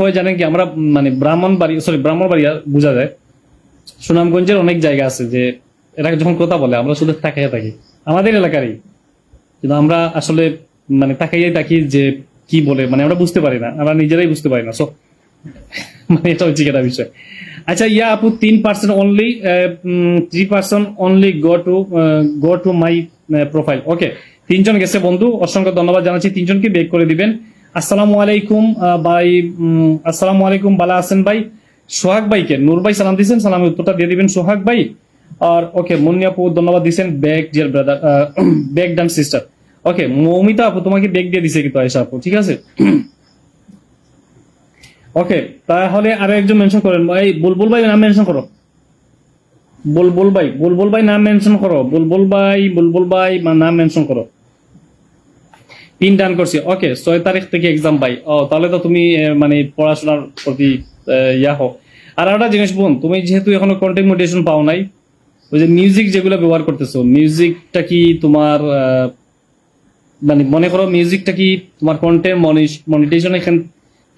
হয় জানেন কি, আমরা মানে ব্রাহ্মণবাড়িয়া বোঝা যায়, সুনামগঞ্জের অনেক জায়গা আছে যে এরা যখন কথা বলে আমরা শুধু তাকাইয়া থাকি, আমাদের এলাকারই, কিন্তু আমরা আসলে মানে তাকাইয়াই থাকি যে কি বলে, মানে আমরা বুঝতে পারি না, আমরা নিজেরাই বুঝতে পারি না। সো মানে এটা হচ্ছে একটা বিষয়। আচ্ছা ইয়া আপু, 3% only, 3% only go to my profile. Okay, 3জন গেছে বন্ধু, অসংখ্য ধন্যবাদ জানাচ্ছি, 3জনকে বেক করে দিবেন। আসসালামু আলাইকুম ভাই, আসসালামু আলাইকুম, বালা আছেন ভাই? সোহাগ ভাইকে নূর ভাই সালাম দিয়েছেন, সালামের উত্তরটা দিয়ে দিবেন সোহাগ ভাই। আর ওকে, মুন্নি আপু ধন্যবাদ দিয়েছেন, ব্যাক ডিয়ার ব্রাদার, ব্যাক ডান সিস্টার। ওকে, মৌমিতা আপু তোমাকে বেক দিয়ে দিছে কিন্তু আয়েশা আপু, ঠিক আছে। ওকে, তাহলে আরো একজন মেনশন করেন ভাই, বুলবুল ভাই নাম মেনশন করো, বুলবুল ভাই নাম মেনশন করো, বুলবুল ভাই নাম মেনশন করো। পিন ডান করছি। ওকে, 6 তারিখ থেকে এক্সাম ভাই। ও তাহলে তো তুমি মানে পড়াশোনার প্রতি ইয়া হও। আর একটা জিনিস বোন, তুমি যেহেতু এখনো কন্টেন্ট মোটিভেশন পাও নাই, ওই যে মিউজিক যেগুলো ব্যবহার করতেছো, মিউজিকটা কি তোমার মানে মনে করো মিউজিকটা কি তোমার কন্টেন্ট মনিটাইজেশন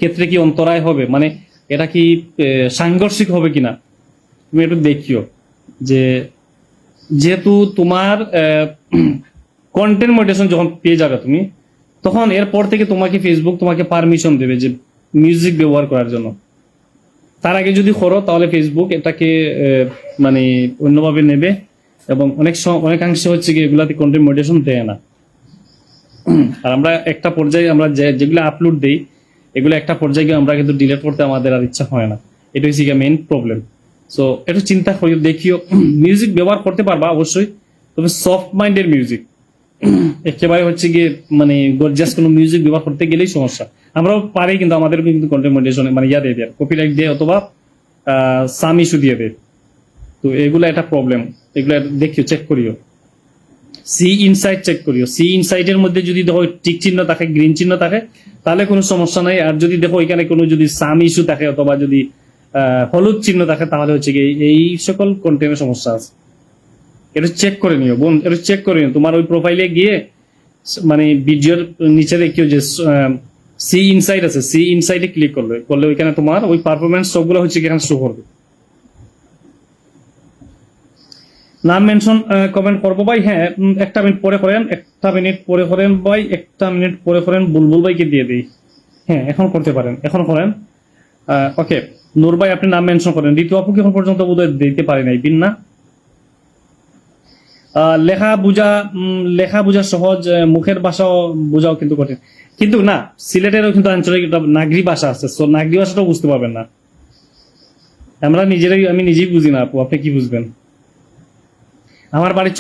ক্ষেত্রে কি অন্তরায় হবে, মানে এটা কি সাংঘর্ষিক হবে কিনা, তুমি একটু দেখিও। যে যেহেতু তোমার কন্টেন্ট মনিটাইজেশন যখন পেয়ে যাবে তুমি, তখন এরপর থেকে তোমাকে ফেসবুক তোমাকে পারমিশন দেবে যে মিউজিক ব্যবহার করার জন্য। তার আগে যদি করো তাহলে ফেসবুক এটাকে মানে অন্যভাবে নেবে, এবং অনেকাংশে হচ্ছে কি এগুলাতে কন্টেন্ট মনিটাইজেশন দেয় না। আর আমরা একটা পর্যায়ে আমরা যেগুলো আপলোড দেই, এগুলো একটা পর্যায়ে গিয়ে আমরা কিন্তু ডিলিট করতে আমাদের আর ইচ্ছা হয় না। এটা হচ্ছে মেইন প্রবলেম। সো একটু চিন্তা করি, দেখিও। মিউজিক ব্যবহার করতে পারবা অবশ্যই, তবে সফট মাইন্ডের মিউজিক, একেবারে হচ্ছে গিয়ে মানে গর্জিয়াস কোনো মিউজিক ব্যবহার করতে গেলেই সমস্যা। আমরাও পারি, কিন্তু আমাদের কিন্তু কন্টেন্ট মনিটাইজেশন মানে ইয়া দিয়ে দেয়, কপিরাইট দিয়ে অথবা সাম ইস্যু দিয়ে দেয়। তো এগুলো একটা প্রবলেম, এগুলো দেখিও, চেক করিও। সি ইনসাইড চেক করিও, সি ইনসাইডের মধ্যে যদি দেখো টিক চিহ্ন থাকে, গ্রিন চিহ্ন থাকে, তাহলে কোনো সমস্যা নাই। আর যদি দেখো এখানে কোনো যদি সাম ইস্যু থাকে অথবা যদি হলুদ চিহ্ন থাকে, তাহলে হচ্ছে কি এই সকল কন্টেন্টের সমস্যা আছে। এটা চেক করে নিও বোন, এটা চেক করে নিও। তোমার ওই প্রোফাইলে গিয়ে মানে ভিডিওর নিচে দেখিও যে সি ইনসাইড আছে, সি ইনসাইডে ক্লিক করলে ওইখানে তোমার ওই পারফরমেন্স সবগুলো হচ্ছে কি এখানে শো করবে। নাম মেনশন কমেন্ট করবো ভাই, হ্যাঁ, একটা মিনিট পরে করেন, ভাই, একটা মিনিট পরে করেন, বুলবুল ভাইকে দিয়ে দিই। হ্যাঁ, এখন করতে পারেন, এখন করেন। ওকে, নূর ভাই আপনি নাম মেনশন করেন। ঋতু আপু কি এখন পর্যন্ত বোধহয় দিতে পারি নাই, বিন না। লেখা বুঝা সহজ, মুখের ভাষাও বোঝাও কিন্তু কঠিন। কিন্তু না, সিলেটেরও কিন্তু আঞ্চলিক একটা নাগরি ভাষা আছে, তো নাগরি ভাষাটাও বুঝতে পারবেন না। আমি নিজেই বুঝি না আপু, আপনি কি বুঝবেন? আমার বাড়ি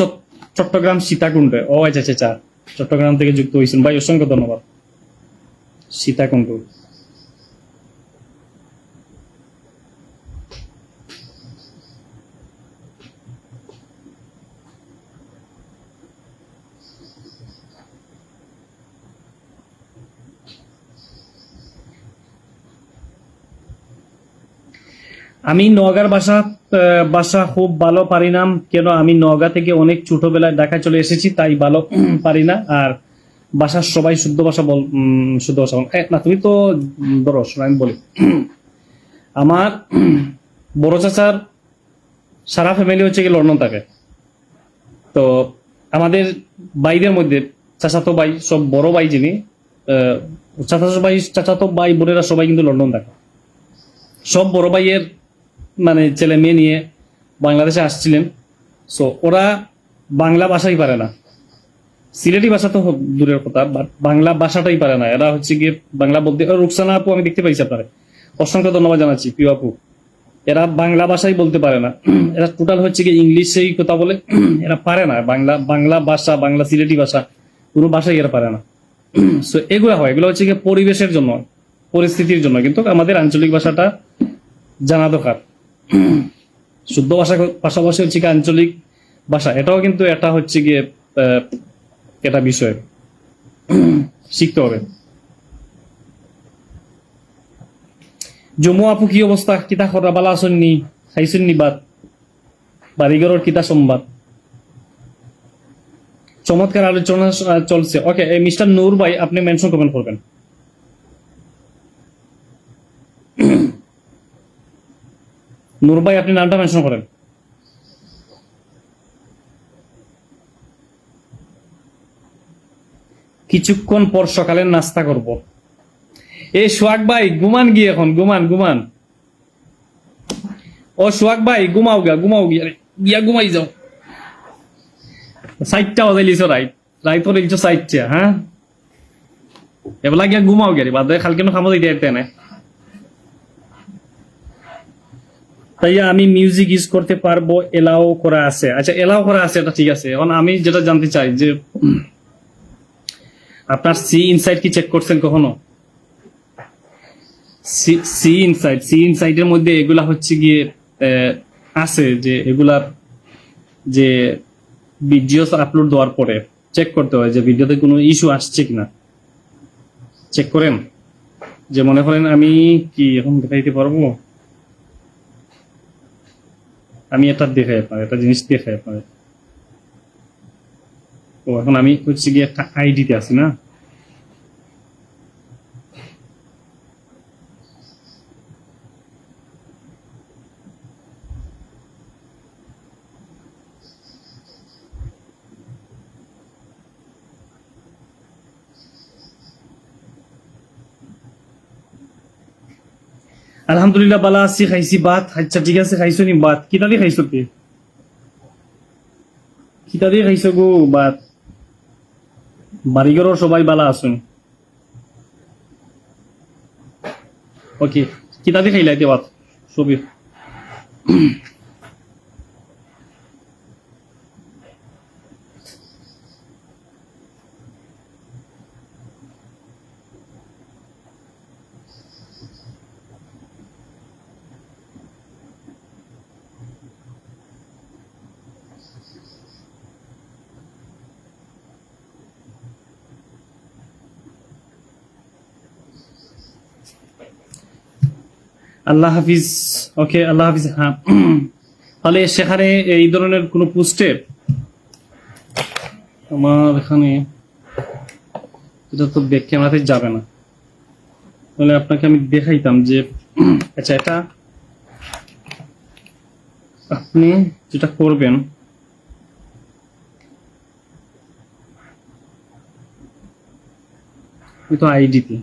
চট্টগ্রাম সীতাকুণ্ডে। ও আচ্ছা আচ্ছা আচ্ছা, চট্টগ্রাম থেকে যুক্ত হয়েছেন ভাই, অসংখ্য ধন্যবাদ। সীতাকুণ্ড। আমি নওগাঁর ভাষা খুব ভালো পারি না। কেন, আমি নওগাঁ থেকে অনেক ছোটবেলায় ঢাকায় চলে এসেছি, তাই ভালো পারি না। আর বাসার সবাই শুদ্ধ ভাষা বল। না তুমি তো ধরো শোনো, আমি বলি। আমার বড় চাচার সারা ফ্যামিলি হচ্ছে কি লন্ডন থাকে। তো আমাদের ভাইদের মধ্যে চাচাতো ভাই, সব বড় ভাই যিনি, চাচাতো ভাই বোনেরা সবাই কিন্তু লন্ডন থাকে। সব বড় ভাইয়ের মানে ছেলে মেয়ে নিয়ে বাংলাদেশে আসছিলেন। সো ওরা বাংলা ভাষাই পারে না, সিলেটি ভাষা তো দূরের কথা, বাট বাংলা ভাষাটাই পারে না। এরা হচ্ছে গিয়ে বাংলা বলতে, রুকসানা আপু আমি দেখতে পাইছি আপনারে, অসংখ্য ধন্যবাদ জানাচ্ছি প্রিয় আপু। এরা বাংলা ভাষাই বলতে পারে না, এরা টোটাল হচ্ছে গিয়ে ইংলিশেই কথা বলে। এরা পারে না বাংলা ভাষা, বাংলা সিলেটি ভাষা কোনো ভাষাই এরা পারে না। সো এগুলো হয়, এগুলো হচ্ছে গিয়ে পরিবেশের জন্য, পরিস্থিতির জন্য, কিন্তু আমাদের আঞ্চলিক ভাষাটা জানা দরকার। শুদ্ধ পাশাপাশি হচ্ছে গিয়ে আঞ্চলিক ভাষা, এটাও কিন্তু এটা হচ্ছে গিয়ে এটা বিষয় শিখতে হবে। জম্মু আপু কি অবস্থা, কিতা খরা বালা আসননি, খাইছুননি বাদ, বাড়িঘরের কিতা সংবাদ? চমৎকার আলোচনা চলছে। ওকে, মিস্টার নূর ভাই আপনি মেনশন কমেন্ট করবেন। নূর ভাই আপনি নামটা মেনশন করেন। কিছুক্ষণ পর সকালের নাস্তা করব। এ সোহাগ ভাই ঘুমান গিয়ে, এখন ঘুমান ঘুমান। ও সোহাগ ভাই ঘুমাও গিয়া, ঘুমাও গিয়া, গিয়া ঘুমাই যাও। 4টা বাজে লিছো রাইত, রাইত করে লিছো 4টা, হ্যাঁ এবেলা গিয়া ঘুমাও গিয়া, বাদে কালকে খামো দিতে না। তাই আমি মিউজিক ইউজ করতে পারবো, এলাও করা আছে। আচ্ছা এলাও করা আছে, এটা ঠিক আছে। এখন আমি যেটা জানতে চাই যে আপনার সি ইনসাইড কি চেক করছেন কখনো? সি ইনসাইডের মধ্যে এগুলা হচ্ছে গিয়ে আছে যে এগুলার যে ভিডিও আপলোড দেওয়ার পরে চেক করতে হয় যে ভিডিওতে কোনো ইস্যু আসছে কিনা, চেক করেন। যে মনে করেন আমি কি এখন দেখাইতে পারবো, আমি এটা দেখাই আপনার, একটা জিনিস দেখাই আপনার। ও এখন আমি হচ্ছে গিয়ে একটা আইডিতে আছি না, আলহামদুলিল্লাহ বালা আছি, খাইছি ভাত। আচ্ছা ঠিক আছে, খাইছো নি ভাত? কিতা দিয়ে খাইছো তে? কিতা দিয়ে খাইছো গো ভাত? বাড়িঘরের সবাই বালা আছেন? ওকে, কিতা দিয়ে খাইলাইতে ভাত সবই? আল্লাহ হাফিজ। ওকে আল্লাহ হাফিজ। হ্যাঁ তাহলে সেখানে এই ধরনের কোনো পোস্টে আমার এখানে এটা তো ব্যাক ক্যামেরাতে যাবে না, তাহলে আপনাকে আমি দেখাইতাম যে আচ্ছা এটা আপনি যেটা করবেন, তো আইডিতে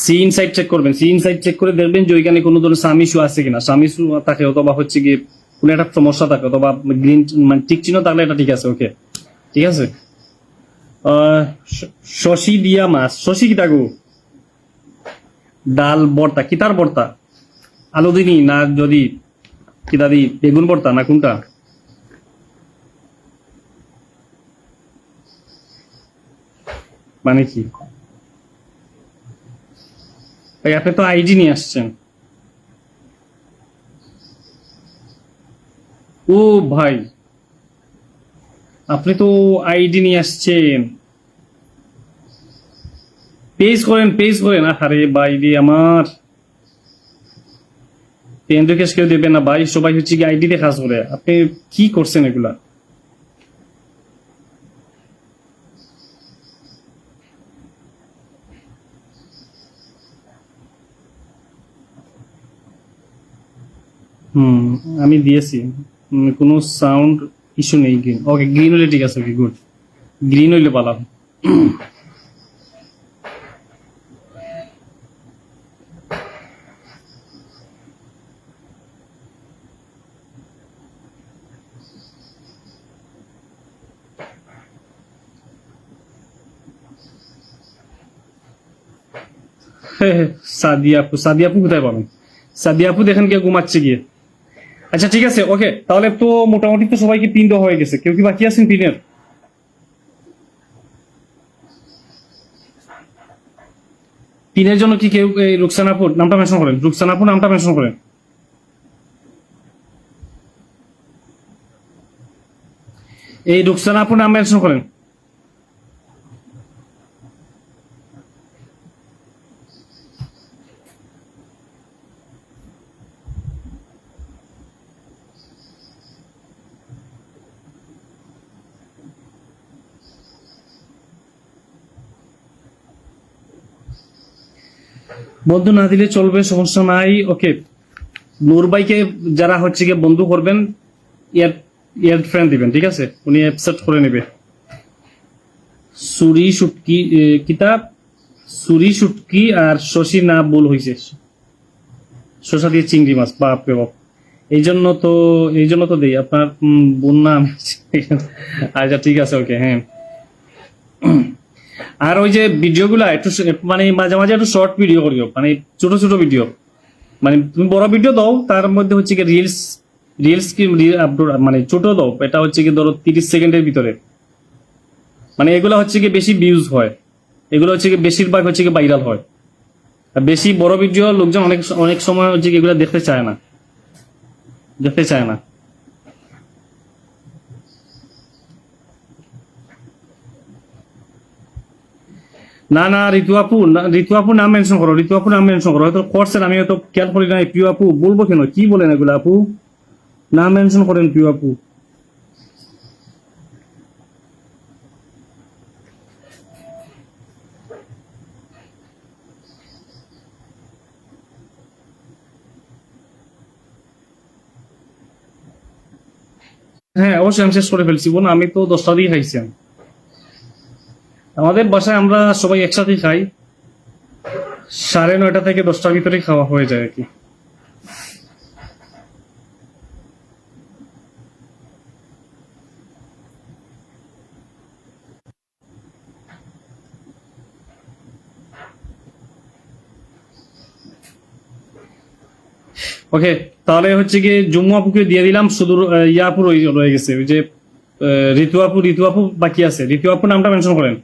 সি ইনসাইড চেক করবেন। সি ইনসাইড চেক করে দেখবেন যে ওইখানে কোনো ধরনের সাম ইস্যু আছে কিনা। সাম ইস্যু থাকে অথবা হচ্ছে গিয়ে কোনো একটা সমস্যা থাকে অথবা গ্রিন মানে টিক চিহ্ন থাকলে এটা ঠিক আছে। ওকে ঠিক আছে। শশী দিয়া মাছ, শশী কি থাকু? ডাল ভর্তা, কিতার ভর্তা? আলু দিনি না যদি কিতা দি, বেগুন ভর্তা না কোনটা? মানে কি ভাই, আপনি তো আইডি নিয়ে আসছেন। ও ভাই, আপনি তো আইডি নিয়ে আসছেন। পেজ করেন, পেজ করেন। আরে ভাই রে আমার, পেন রিকোয়েস্ট কেউ দেবে না ভাই, সবাই হচ্ছে কি আইডি দিয়ে কাজ করে। আপনি কি করছেন এগুলা? হুম, আমি দিয়েছি। কোনো সাউন্ড ইস্যু নেই। গ্রিন, ওকে গ্রিন হলে ঠিক আছে। ওকে গুড, গ্রিন হইলে ভালো। সাদিয়া আপু, সাদিয়া আপু কোথায় পাবেন? সাদিয়া আপু দেখেন কে ঘুমাচ্ছে গিয়ে। আচ্ছা ঠিক আছে, ওকে তাহলে তো মোটামুটি তো সবাইকে পিন দেওয়া হয়ে গেছে। কেউ কি বাকি আছেন পিনের? পিনের জন্য কি কেউ এই রুকসানাপুর নামটা মেনশন করেন, রুকসানাপুর নামটা মেনশন করেন। এই রুকসানাপুর নাম মেনশন করেন। বন্ধু না দিলে চলবে, সমস্যা নাই। ওকে, নূর ভাইকে যারা হচ্ছে গিয়ে বন্ধু করবেন, ইয়ার ইয়ার ফ্রেন্ড দিবেন, ঠিক আছে? উনি অ্যাকসেপ্ট করে নেবে। সুরি শুটকি কিতাব, সুরি শুটকি আর শশী না ভুল হয়েছে, শশা দিয়ে চিংড়ি মাছ, বাপ রে বাপ। এই জন্য তো দেই আপনার বোন নাম। আচ্ছা ঠিক আছে, ওকে, হ্যাঁ। আর ওই যে ভিডিওগুলা একটু মানে মাঝে মাঝে একটু শর্ট ভিডিও করিও, মানে ছোট ছোট ভিডিও। মানে তুমি বড় ভিডিও দাও, তার মধ্যে হচ্ছে কি রিলস, রিলস কি আপলোড, মানে ছোট দাও, এটা হচ্ছে কি ধরো 30 সেকেন্ডের ভিতরে। মানে এগুলো হচ্ছে কি বেশি ভিউজ হয়, এগুলো হচ্ছে কি বেশিরভাগ হচ্ছে কি ভাইরাল হয়। আর বেশি বড় ভিডিও লোকজন অনেক অনেক সময় হচ্ছে কি এগুলো দেখতে চায় না, দেখতে চায় না। না না, ঋতু আপু ঋতু আপু নাম মেনশন করো, ঋতু আপু নাম মেনশন করো। হয়তো করছেন, আমি হয়তো খেয়াল করি না। পিউ আপু বলবো কেন, কি বলেন এগুলো আপু? নাম মেনশন করেন পিউ আপু। হ্যাঁ অবশ্যই আমি শেষ করে ফেলছি বোন, আমি তো 10টা দিয়ে খাইছি আমি। আমাদের বাসায় আমরা সবাই একসাথে খাই, 9:30 থেকে 10টার ভিতরে খাওয়া হয়ে যায় আর কি। ওকে, তাহলে হচ্ছে কি জম্মু আপুকে দিয়ে দিলাম, শুধু ইয়া আপু রয়ে গেছে, ওই যে ঋতু আপু বাকি আছে। ঋতু আপু নামটা মেনশন করেন।